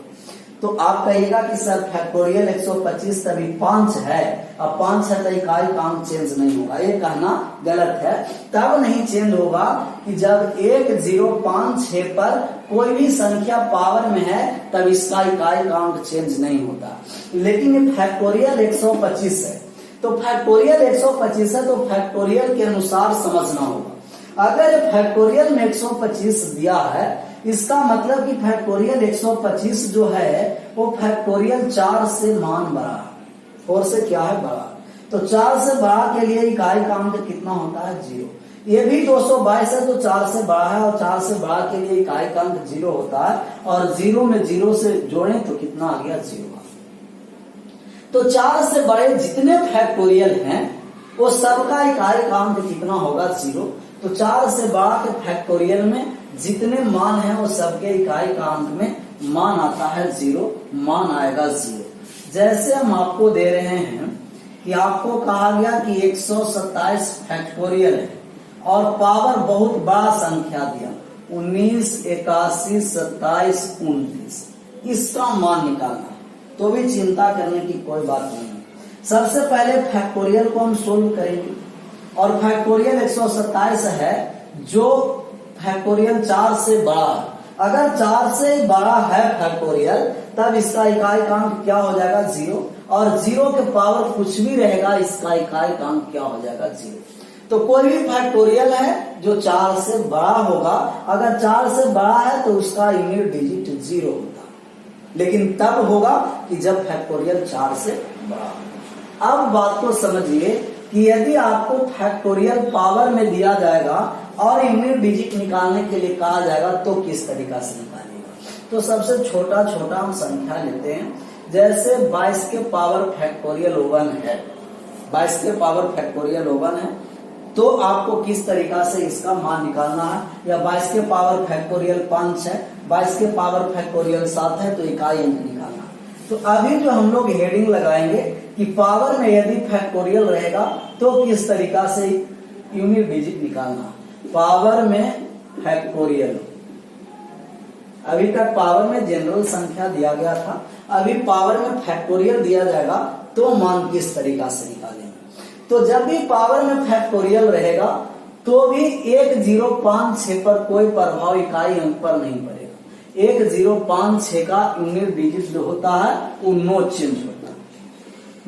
तो आप कहिएगा कि सर फैक्टोरियल 125 तभी 5 है, अब 5 है तो इकाई का अंक चेंज नहीं होगा। ये कहना गलत है। तब नहीं चेंज होगा कि जब 1056 पर कोई भी संख्या पावर में है तब इसका इकाई का अंक चेंज नहीं होता। लेकिन ये फैक्टोरियल 125 है तो फैक्टोरियल 125 है तो फैक्टोरियल के अनुसार समझना होगा। अगर फैक्टोरियल में 125 दिया है इसका मतलब कि फैक्टोरियल 125 जो है वो फैक्टोरियल 4 से मान बड़ा है। 4 से क्या है बड़ा, तो 4 से बड़ा के लिए इकाई का अंक कितना होता है 0। ये भी 222 है तो 4 से बड़ा है और 4 से बड़ा के लिए इकाई का अंक 0 होता है और 0 में 0 से जोड़ें तो कितना आ गया 0। तो 4 से बड़े जितने फैक्टोरियल हैं वो सबका इकाई का अंक कितना होगा 0। तो 4 से बड़ा के फैक्टोरियल में जितने मान हैं वो सबके इकाई का अंक में मान आता है 0, मान आएगा 0। जैसे हम आपको दे रहे हैं कि आपको कहा गया कि 127 फैक्टोरियल है और पावर बहुत बड़ा संख्या दिया 19, 81, 27, 29, इसका मान निकालना तो भी चिंता करने की कोई बात नहीं है। सबसे पहले फैक्टोरियल को हम सोल्व करेंगे और फैक्टोरियल 127 है जो फैक्टोरियल 4 से बड़ा है। अगर 4 से बड़ा है फैक्टोरियल तब इसका इकाई का अंक क्या हो जाएगा 0 और 0 के पावर कुछ भी रहेगा इसका इकाई का अंक क्या हो जाएगा 0। तो कोई भी फैक्टोरियल है जो 4 से बड़ा होगा, अगर 4 से बड़ा है तो उसका यूनिट डिजिट 0 होगा, लेकिन तब होगा कि जब फैक्टोरियल 4 से बड़ा होगा। अब बात को समझिए कि यदि आपको फैक्टोरियल पावर में दिया जाएगा और यूनिट डिजिट निकालने के लिए कहा जाएगा तो किस तरीका से निकालेगा। तो सबसे छोटा छोटा हम संख्या लेते हैं। जैसे 22 के पावर फैक्टोरियल 1 है, 22 के पावर फैक्टोरियल 1 है तो आपको किस तरीका से इसका मान निकालना है। या 22 के पावर फैक्टोरियल 5 है, 22 के पावर फैक्टोरियल 7 है तो इकाई अंक निकालना। तो अभी जो हम लोग हेडिंग लगाएंगे कि पावर में यदि फैक्टोरियल रहेगा तो किस तरीका से यूनिट डिजिट निकालना। पावर में फैक्टोरियल, अभी तक पावर में जनरल संख्या दिया गया था, अभी पावर में फैक्टोरियल दिया जाएगा तो मान किस तरीका से निकालेंगे। तो जब भी पावर में फैक्टोरियल रहेगा तो भी 1056 पर कोई प्रभाव इकाई अंक पर नहीं पड़ेगा। 1056 का यूनिट डिजिट जो होता है वो नो चेंज होता है,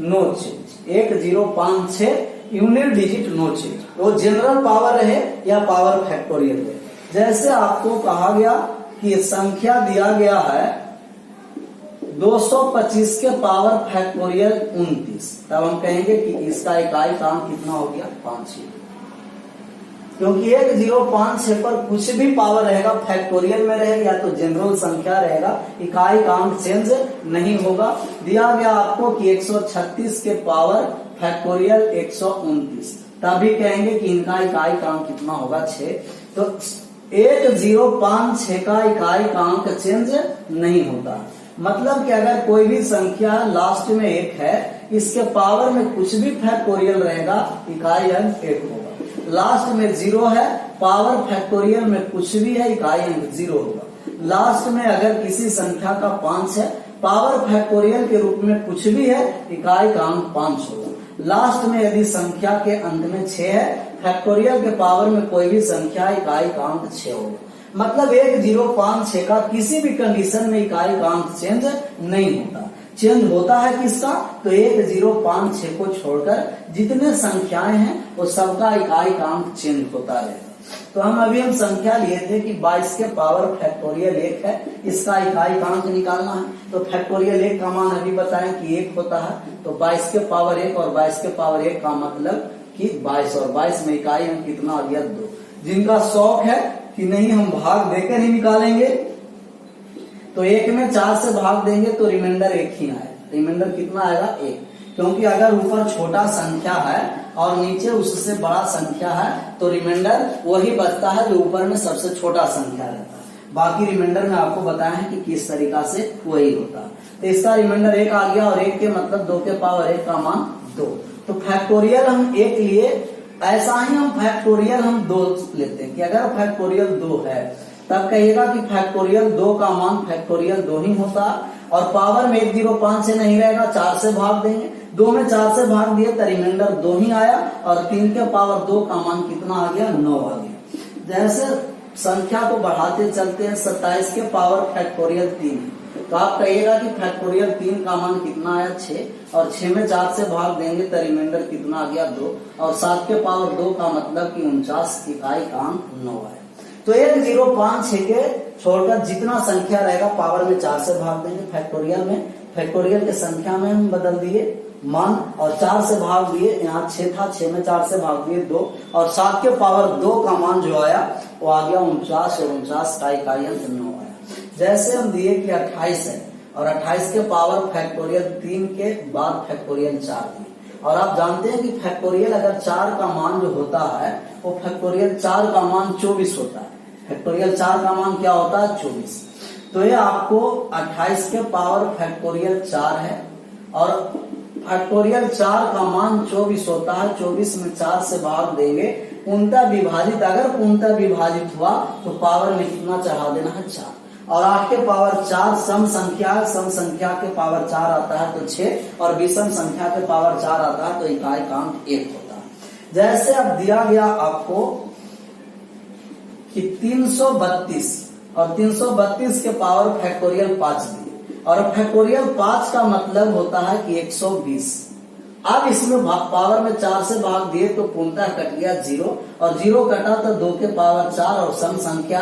no change. 1056 unit digit no change, वो जनरल पावर रहे या पावर फैक्टोरियल रहे। जैसे आपको कहा गया कि संख्या दिया गया है 225 के पावर फैक्टोरियल 29, तब हम कहेंगे कि इसका इकाई का अंक कितना हो गया 5। क्योंकि 1056 पर कुछ भी पावर रहेगा फैक्टोरियल में रहेगा या तो जनरल संख्या रहेगा, इकाई का अंक चेंज नहीं होगा। दिया गया आपको कि 136 के पावर फैक्टोरियल 129, तभी कहेंगे कि इनका इकाई का अंक कितना होगा 6। तो 1056 का इकाई का अंक चेंज नहीं होता। मतलब कि अगर कोई भी संख्या लास्ट में 1 है, इसके पावर में कुछ भी फैक्टोरियल रहेगा, इकाई अंक 1 होगा। लास्ट में 0 है, पावर फैक्टोरियल में कुछ भी है, इकाई अंक 0 होगा। लास्ट में अगर किसी संख्या का 5 है, पावर फैक्टोरियल के रूप में कुछ भी है, इकाई का अंक 5 होगा। लास्ट में यदि संख्या के अंत में 6 है, फैक्टोरियल के पावर में कोई भी संख्या, इकाई का अंक 6 होगा। मतलब 1056 का किसी भी कंडीशन में इकाई का अंक चेंज नहीं होता। चेंज होता है किसका, तो 1056 को छोड़कर जितने संख्याएं हैं वो सबका इकाई का अंक चेंज होता है। तो हम संख्या लिए थे कि 22 के पावर फैक्टोरियल 1 है, इसका इकाई का अंक निकालना है। तो फैक्टोरियल 1 का मान अभी बताएं कि 1 होता है, तो 22 के पावर 1 और 22 के पावर 1 का मतलब कि 22 और 22 में इकाई अंक कितना आ गया 2। जिनका शौक है कि नहीं हम भाग देकर ही निकालेंगे, तो 1 में 4 से भाग देंगे तो रिमाइंडर 1 ही आएगा। रिमाइंडर कितना आएगा 1, क्योंकि अगर ऊपर छोटा संख्या है और नीचे उससे बड़ा संख्या है तो रिमाइंडर वही बचता है जो ऊपर में सबसे छोटा संख्या रहता है। बाकी रिमाइंडर में आपको बताया है कि किस तरीका से वही होता है। तो इसका रिमाइंडर 1 आ गया और 1 के मतलब 2 के पावर 1 का मान 2। तो फैक्टोरियल हम 1 लिए, ऐसा ही हम फैक्टोरियल हम 2 लेते हैं कि अगर फैक्टोरियल 2 है तब कहिएगा कि फैक्टोरियल 2 का मान फैक्टोरियल 2 ही होता है। और पावर में 105 से नहीं रहेगा, 4 से भाग देंगे। 2 में 4 से भाग दिए तो रिमाइंडर 2 ही आया और 3 के पावर 2 का मान कितना आ गया 9 आ गया। जैसे संख्या को बढ़ाते चलते हैं, 27 के पावर फैक्टोरियल 3 है, तो आप कहिएगा कि फैक्टोरियल 3 का मान कितना आया 6 और 6 में 4 से भाग देंगे तो रिमाइंडर कितना आ गया 2 और 7 के पावर 2 का मतलब कि 49 इकाई का अंक 9 आया। तो 1056 के छोड़कर जितना संख्या रहेगा पावर में 4 से भाग देंगे। फैक्टोरियल में फैक्टोरियल के संख्या में हम बदल दिए मान और 4 से भाग दिए, यहाँ 6 था 6 में 4 से भाग दिए 2 और 7 के पावर 2 का मान जो आया वो आ गया 49 और 49 का इकाई अंक 9 आया। जैसे हम दिए कि 28 है और 28 के पावर फैक्टोरियल 3 के बाद फैक्टोरियल 4 दिए और आप जानते हैं कि फैक्टोरियल अगर 4 का मान जो होता है वो फैक्टोरियल 4 का मान 24 होता है। फैक्टोरियल 4 का मान क्या होता है 24। तो ये आपको 28 के पावर फैक्टोरियल 4 है और फैक्टोरियल 4 का मान 24 होता है। 24 में 4 से भाग देंगे, पूर्णतः विभाजित, अगर पूर्णतः विभाजित हुआ तो पावर में कितना चढ़ा देना है 4 और 8 के पावर 4 सम संख्या, सम संख्या के पावर 4 आता है तो 6 और विषम संख्या के पावर 4 आता है तो इकाई का अंक 1 होता है। जैसे अब दिया गया आपको कि 332 और 332 के पावर फैक्टोरियल 5 दिए और फैक्टोरियल 5 का मतलब होता है कि 120। अब इसमें पावर में 4 से भाग दिए तो पूर्णतः कट गया 0 और 0 कटा तो 2 के पावर 4 और सम संख्या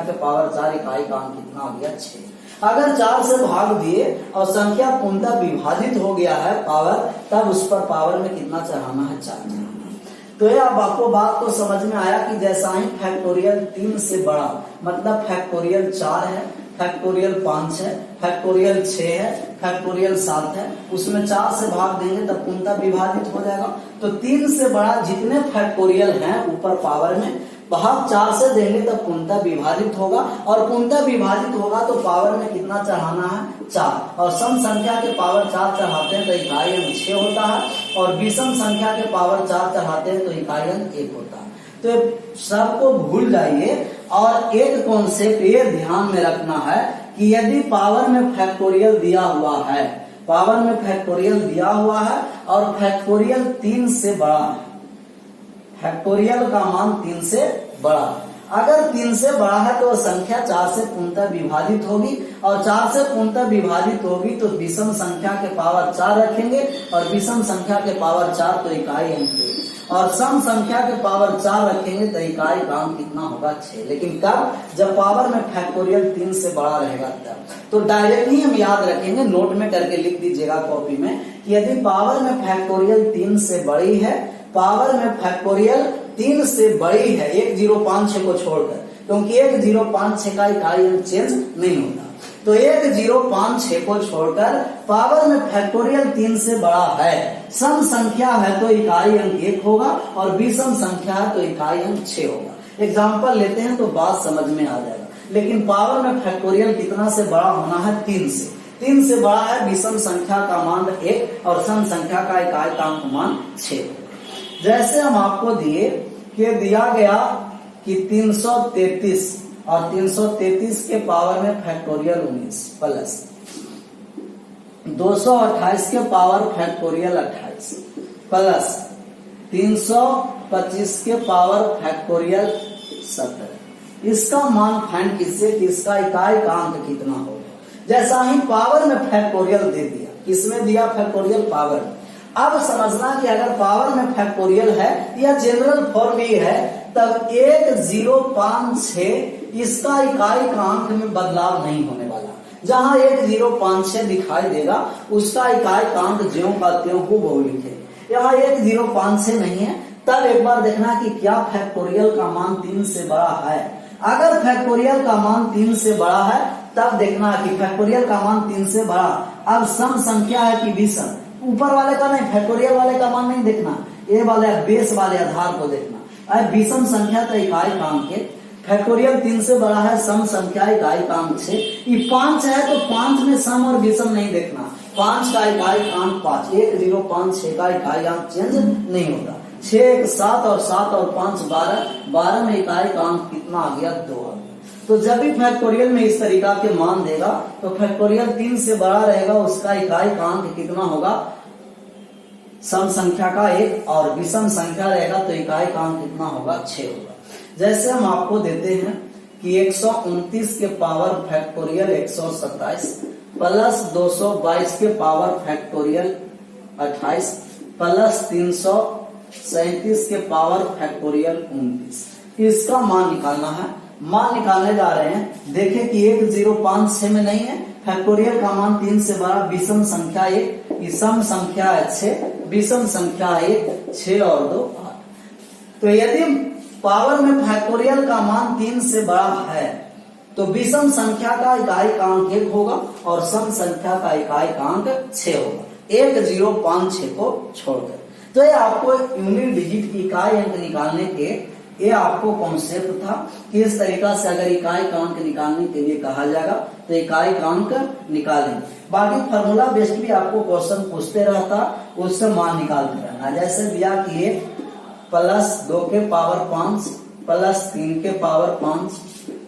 के पावर 4 इकाई का अंक कितना आ गया 6। अगर 4 से भाग दिए और संख्या पूर्णतः विभाजित हो गया है पावर, तब उस पर पावर में कितना चढ़ाना है 4। तो ये अब आपको बात को समझ में आया कि जैसा ही फैक्टोरियल 3 से बड़ा मतलब फैक्टोरियल 4 है, फैक्टोरियल 5 है, फैक्टोरियल 6 है, फैक्टोरियल 7 है, उसमें 4 से भाग देंगे तब पूर्णतः विभाजित हो जाएगा। तो 3 से बड़ा जितने फैक्टोरियल हैं ऊपर पावर में भाग 4 से देंगे तब पूर्णतः विभाजित होगा और पूर्णतः विभाजित होगा तो पावर में कितना चढ़ाना है 4 और सम संख्या के पावर 4 चढ़ाते हैं तो इकाई अंक 6 होता है और विषम संख्या के पावर 4 चढ़ाते हैं तो इकाई अंक 1 होता है। तो सबको भूल जाइए और एक कॉन्सेप्ट ये ध्यान में रखना है कि यदि पावर में फैक्टोरियल दिया हुआ है, पावर में फैक्टोरियल दिया हुआ है और फैक्टोरियल 3 से बड़ा है, फैक्टोरियल का मान 3 से बड़ा है, अगर 3 से बड़ा है तो संख्या 4 से पूर्णतः विभाजित होगी और 4 से पूर्णतः विभाजित होगी तो विषम संख्या के पावर 4 रखेंगे और विषम संख्या के पावर 4 तो इकाई अंक और सम संख्या के पावर 4 रखेंगे तो इकाई का अंक कितना होगा 6। लेकिन कब? जब पावर में फैक्टोरियल 3 से बड़ा रहेगा तब। तो डायरेक्टली हम याद रखेंगे, नोट में करके लिख दीजिएगा कॉपी में कि यदि पावर में फैक्टोरियल 3 से बड़ी है, पावर में फैक्टोरियल 3 से बड़ी है 1056 को छोड़कर, क्योंकि 1056 का इकाई अंक चेंज नहीं होता, तो 1056 को छोड़कर पावर में फैक्टोरियल 3 से बड़ा है, सम संख्या है तो इकाई अंक 1 होगा और विषम संख्या है तो इकाई अंक 6 होगा। एग्जाम्पल लेते हैं तो बात समझ में आ जाएगा। लेकिन पावर में फैक्टोरियल कितना से बड़ा होना है 3 से, 3 से बड़ा है विषम संख्या का मान 1 और सम संख्या का इकाई का अंक मान 6। जैसे हम आपको दिए कि दिया गया कि 333 और 333 के पावर में फैक्टोरियल 19 प्लस 228 के पावर फैक्टोरियल 28 प्लस 325 के पावर फैक्टोरियल 17। इसका मान फाइंड किससे कि इसका इकाई का अंक कितना होगा। जैसा ही पावर में फैक्टोरियल दे दिया, किसमें दिया? Factorial power. अब समझना कि अगर पावर में फैक्टोरियल है या जनरल फॉर्म भी है तब 1056 इसका इकाई का अंक में बदलाव नहीं होने वाला। जहां 1056 दिखाई देगा उसका इकाई का अंक ज्यों का त्यों हूबहू लिखेंगे। यहाँ 1056 नहीं है, तब एक बार देखना कि क्या फैक्टोरियल का मान 3 से बड़ा है। अगर फैक्टोरियल का मान 3 से बड़ा है तब देखना कि फैक्टोरियल का मान 3 से बड़ा। अब सम संख्या है कि विषम, ऊपर वाले का नहीं, फैक्टोरियल वाले का मान नहीं देखना, ये वाले बेस वाले आधार को देखना। अब विषम संख्या तो इकाई कांक के, फैक्टोरियल 3 से बड़ा है, सम संख्या इकाई कांक 6, ये 5 है तो 5 में सम और विषम नहीं देखना। 5 का इकाई कांक 5, 1 0 5, 6 का इकाई कांक चेंज नहीं होता। 6 1 7 और 7 और 5 12, 12 में इकाई कांक कितना आ गया 2 आ गया। तो जब भी फैक्टोरियल में इस तरीका के मान देगा तो फैक्टोरियल 3 से बड़ा रहेगा, उसका इकाई कांक कितना होगा, सम संख्या का 1, और विषम संख्या रहेगा तो इकाई कांक कितना होगा 6 होगा। जैसे हम आपको देते हैं कि 129 के पावर फैक्टोरियल 127 प्लस 222 के पावर फैक्टोरियल 28 प्लस 337 के पावर फैक्टोरियल 29, इसका मान निकालना है। मान निकालने जा रहे हैं, देखें कि 1056 में नहीं है, फैक्टोरियल का मान 3 से बड़ा, विषम संख्या 1, सम संख्या है 6, विषम संख्या 1, 6 और 2 8। तो यदि पावर में फैक्टोरियल का मान 3 से बड़ा है तो विषम संख्या का इकाई कांक 1 होगा और सम संख्या का इकाई कांक 6 होगा, 1056 को छोड़कर। तो ये आपको यूनिट डिजिट इकाई अंक निकालने के, ये आपको कॉन्सेप्ट था कि इस तरीका से अगर इकाई कांक निकालने के लिए कहा जाएगा तो इकाई कांक निकालेंगे। बाकी फार्मूला बेस्ड भी आपको क्वेश्चन पूछते रहता, उससे मान निकालते रहना। जैसे दिया कि 1 प्लस 2 के पावर 5 प्लस 3 के पावर 5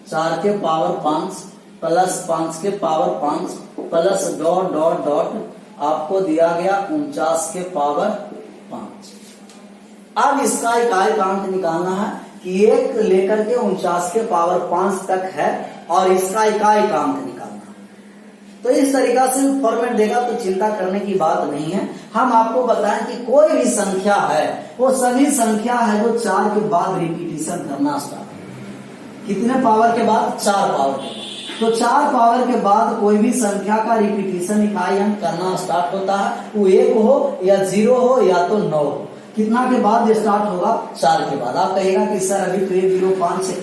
4 के पावर 5 प्लस 5 के power 5 plus dot dot dot आपको दिया गया 49 के पावर 5। अब इसका इकाई कांक निकालना है कि 1 लेकर के 49 के पावर 5 तक है और इसका इकाई कांक निकालना है। तो इस तरीका से फॉर्मेट देगा तो चिंता करने की बात नहीं है। हम आपको बताएं कि कोई भी संख्या है वो सभी संख्या है जो 4 के बाद रिपीटिशन करना स्टार्ट है। कितने पावर के बाद? 4 पावर के बाद। तो 4 पावर के बाद कोई भी संख्या का रिपीटिशन इकाई अंक करना स्टार्ट होता है, वो 1 हो या 0 हो या तो 9 हो। कितना के बाद स्टार्ट होगा? 4 के बाद। आप कहेगा कि सर अभी तो 1 0 5 6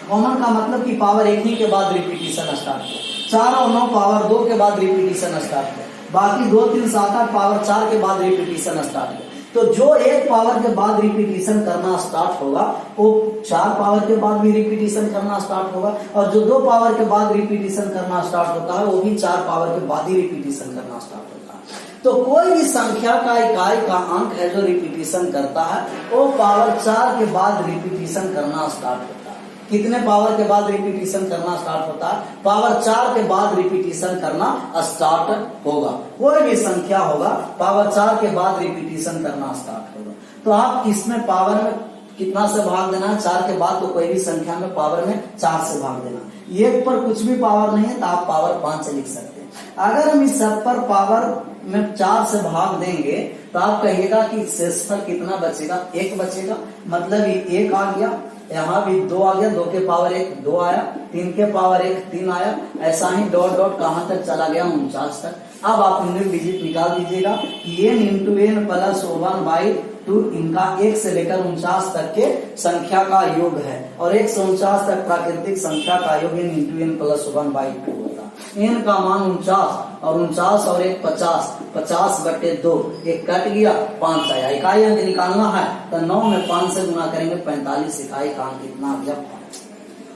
कॉमन का मतलब कि पावर 1 ही के बाद रिपीटिशन स्टार्ट हुआ, 4 और 9 पावर 2 के बाद रिपीटिशन स्टार्ट हुआ, बाकी 2 3 7 8 पावर 4 के बाद रिपीटिशन स्टार्ट हुआ। तो जो 1 पावर के बाद रिपीटिशन करना स्टार्ट होगा वो 4 पावर के बाद भी रिपीटिशन करना स्टार्ट होगा, और जो 2 पावर के बाद रिपीटिशन करना स्टार्ट होता है वो भी 4 पावर के बाद ही रिपीटिशन करना स्टार्ट होता है। तो कोई भी संख्या का इकाई का अंक है जो रिपीटिशन करता है वो पावर 4 के बाद रिपीटिशन करना स्टार्ट होता है। कितने पावर के बाद रिपीटिशन करना स्टार्ट होता है? पावर 4 के बाद रिपीटिशन करना स्टार्ट होगा। कोई भी संख्या होगा पावर 4 के बाद रिपीटिशन करना स्टार्ट होगा। तो आप इसमें पावर में कितना से भाग देना है? 4 के बाद। तो कोई भी संख्या में पावर में 4 से भाग देना। 1 पर कुछ भी पावर नहीं है तो आप पावर 5 से लिख सकते हैं। अगर हम इस सब पर पावर में 4 से भाग देंगे तो आप कहिएगा कि शेषफल कितना बचेगा? 1 बचेगा, मतलब ये 1 आ गया, यहाँ भी 2 आ गया, 2 के पावर 1 2 आया, 3 के पावर 1 3 आया, ऐसा ही डॉट डॉट कहां तक चला गया? 49 तक। अब आप यूनिट डिजिट निकाल दीजिएगा कि n इंटू एन प्लस 1/2 इनका 1 से लेकर 49 तक के संख्या का योग है, और 1 से 49 तक प्राकृतिक संख्या का योग n इंटू एन प्लस 1/2 होगा। n का मान 49 और 49 और 1 50, 50/2, 1 कट गया, 5 आया। इकाई अंक निकालना है तो 9 में 5 से गुना करेंगे, 45 इकाई का अंक कितना आ गया? 5।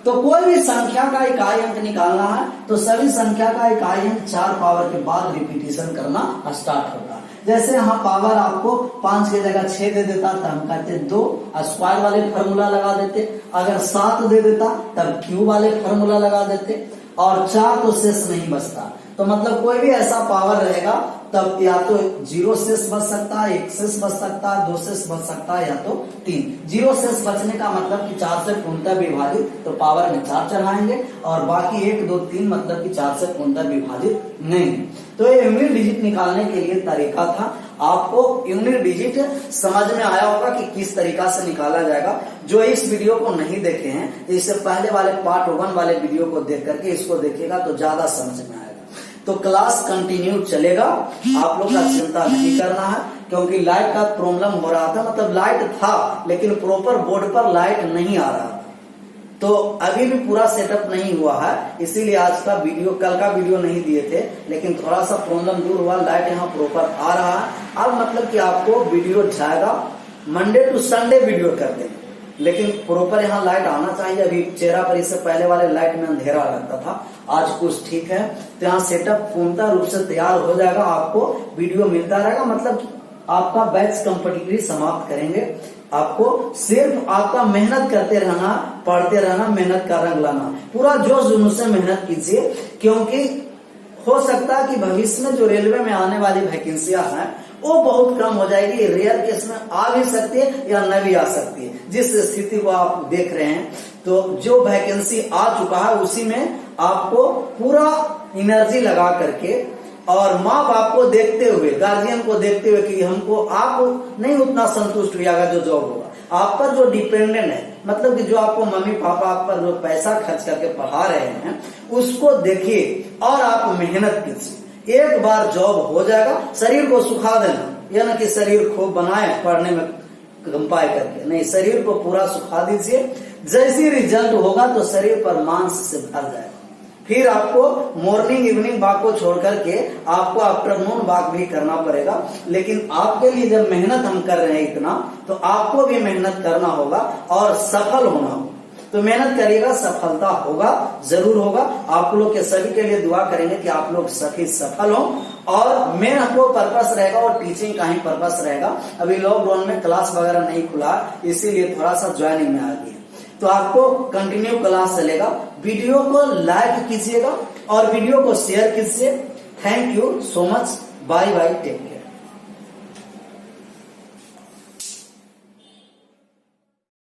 तो कोई भी संख्या का इकाई अंक निकालना है तो सभी संख्या का इकाई अंक 4 पावर के बाद रिपीटिशन करना स्टार्ट होगा। जैसे यहाँ पावर आपको 5 की जगह 6 दे देता तो हम कहते 2, स्क्वायर वाले फॉर्मूला लगा देते। अगर 7 दे देता तब क्यूब वाले फॉर्मूला लगा देते, और 4 तो शेष नहीं बचता। तो मतलब कोई भी ऐसा पावर रहेगा तब या तो 0 शेष बच सकता है, 1 शेष बच सकता है, 2 शेष बच सकता है, या तो 3। 0 शेष बचने का मतलब कि 4 से पूर्णतः विभाजित, तो पावर में 4 चढ़ाएंगे, और बाकी 1 2 3 मतलब कि 4 से पूर्णतः विभाजित नहीं। तो ये यूनिट डिजिट निकालने के लिए तरीका था। आपको यूनिट डिजिट समझ में आया होगा कि किस तरीका से निकाला जाएगा। जो इस वीडियो को नहीं देखे हैं, इससे पहले वाले पार्ट 1 वाले वीडियो को देख करके इसको देखिएगा तो ज्यादा समझ में आएगा। तो क्लास कंटिन्यू चलेगा, आप लोग का चिंता नहीं करना है। क्योंकि लाइट का प्रॉब्लम हो रहा था, मतलब लाइट था लेकिन प्रॉपर बोर्ड पर लाइट नहीं आ रहा था। तो अभी भी पूरा सेटअप नहीं हुआ है, इसीलिए आज का वीडियो, कल का वीडियो नहीं दिए थे, लेकिन थोड़ा सा प्रॉब्लम दूर हुआ, लाइट यहाँ प्रॉपर आ रहा है। अब मतलब कि आपको वीडियो जाएगा, मंडे टू संडे वीडियो कर देंगे, लेकिन प्रॉपर यहाँ लाइट आना चाहिए। अभी चेहरा पर इससे पहले वाले लाइट में अंधेरा लगता था, आज कुछ ठीक है। तो यहाँ सेटअप पूर्णतः रूप से तैयार हो जाएगा, आपको वीडियो मिलता रहेगा, मतलब आपका बैच कंप्लीटली समाप्त करेंगे। आपको सिर्फ आपका मेहनत करते रहना, पढ़ते रहना, मेहनत का रंग लाना, पूरा जोश जुनून से मेहनत कीजिए, क्योंकि हो सकता है कि भविष्य में जो रेलवे में आने वाली वैकेंसियां हैं वो बहुत कम हो जाएगी। रेयर केस में आ भी सकती है या न भी आ सकती है, जिस स्थिति को आप देख रहे हैं। तो जो वैकेंसी आ चुका है उसी में आपको पूरा एनर्जी लगा करके और माँ बाप को देखते हुए, गार्जियन को देखते हुए कि हमको, आप नहीं उतना संतुष्ट हुआ जो जॉब होगा, आप पर जो डिपेंडेंट है, मतलब कि जो आपको मम्मी पापा आप पर जो पैसा खर्च करके पढ़ा रहे हैं उसको देखिए और आप मेहनत कीजिए। एक बार जॉब हो जाएगा, शरीर को सुखा देना, यह ना कि शरीर खूब बनाए पढ़ने में कंपाई करके, नहीं, शरीर को पूरा सुखा दीजिए। जैसी रिजल्ट होगा तो शरीर पर मांस से भर जाएगा। फिर आपको मॉर्निंग इवनिंग वॉक को छोड़ करके आपको आफ्टरनून वॉक भी करना पड़ेगा, लेकिन आपके लिए जब मेहनत हम कर रहे हैं इतना, तो आपको भी मेहनत करना होगा और सफल होना होगा। तो मेहनत करिएगा, सफलता होगा, जरूर होगा। आप लोग के सभी के लिए दुआ करेंगे कि आप लोग सभी सफल हो। और मेन आपको पर्पस रहेगा और टीचिंग का ही पर्पस रहेगा। अभी लॉकडाउन में क्लास वगैरह नहीं खुला, इसीलिए थोड़ा सा ज्वाइनिंग में आ गया, तो आपको कंटिन्यू क्लास चलेगा। वीडियो को लाइक कीजिएगा और वीडियो को शेयर कीजिए। Thank you so much, bye bye, take care.